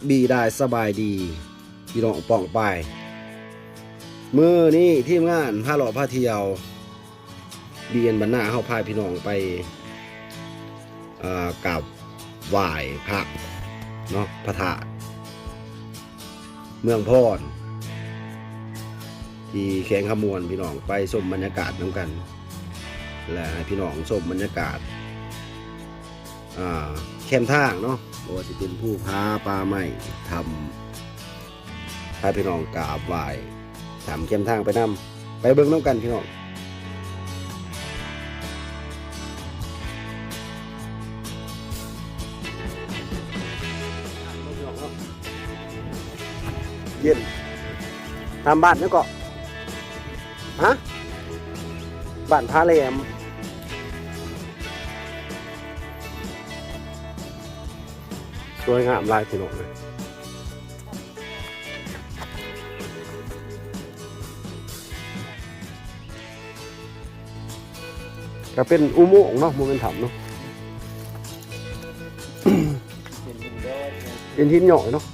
บีได้สบายดีพี่น้องป่องไปมื้อนี้ทีมงานพาเลาะพาเที่ยวเบียนบรรณาเฮาพาพี่น้องไปกับไหว้พระเนาะพระธาตุเมืองพรที่แข่งขมวนพี่น้องไปชมบรรยากาศน้ำกันและให้พี่น้องชมบรรยากาศแคมทางเนาะว่าจะเป็นผู้พาปลาไม้ทำพาพี่น้องกราบไหว้ทำแคมทางไปนำไปเบิ่งน้ำกันพี่น้องเย็นทำบ้านนี่ก็ฮะบ้านพาแหลมสวยงามลายพี่น้องเลยก็เป็นอุโมงค์เนาะโมเมนตัมเนาะ เป็นหินหย่อยเนาะ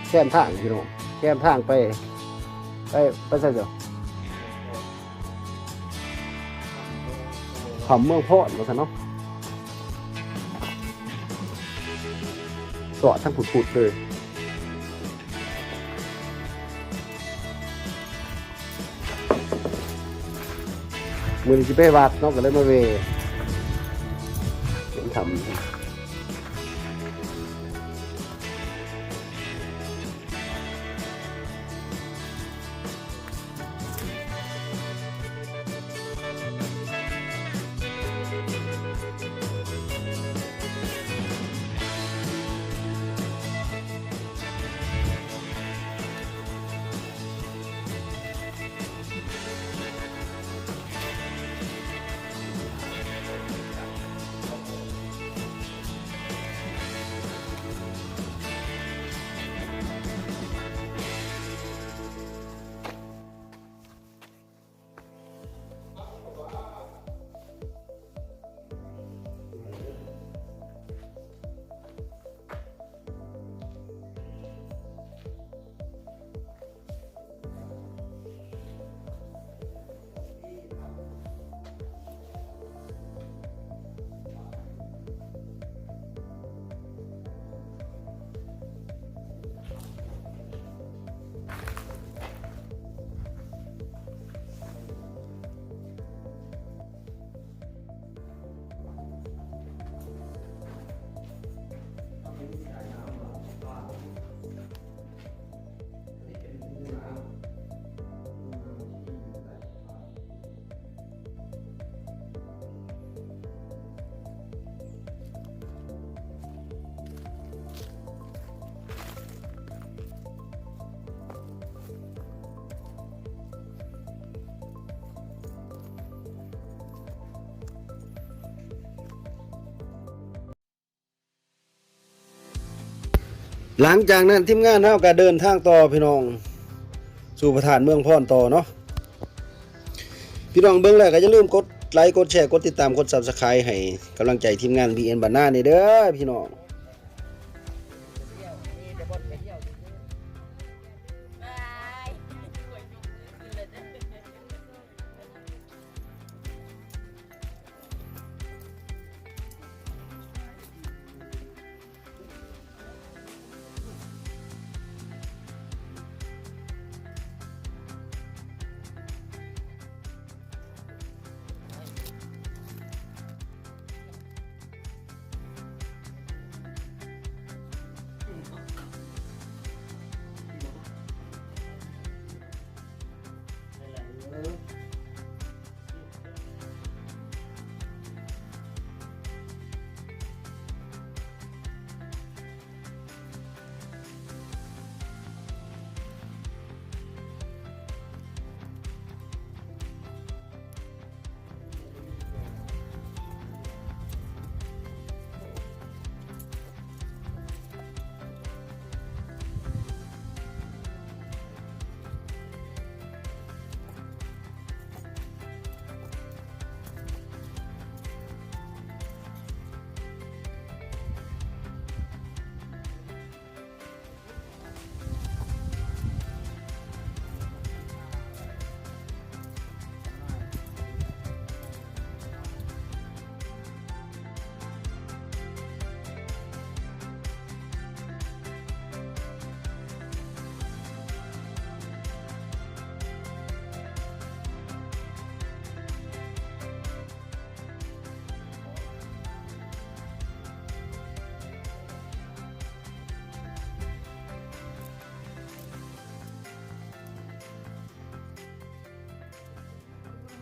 แคมทางพี่น้องแคมทางไปใช่เดี๋ยวขำเมืองพอดมาซะเนาะสอดทั้งผุดๆเลยมือนี้จะไปวัดเนาะก็เลยมาเวทำหลังจากนั้นทีมงานเราก็เดินทางต่อพี่น้องสู่พระธาตุเมืองพรต่อเนาะพี่น้องเบิ่งแล้วก็อย่าลืมกดไลค์กดแชร์กดติดตามกด Subscribe ให้กำลังใจทีมงาน BN บ้านนานี่เด้อพี่น้อง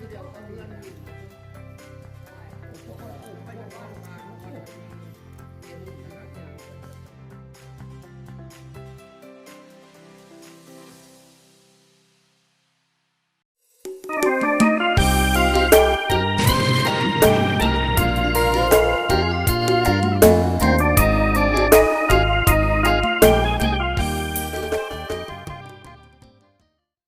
เดี๋ยวเขาเงิน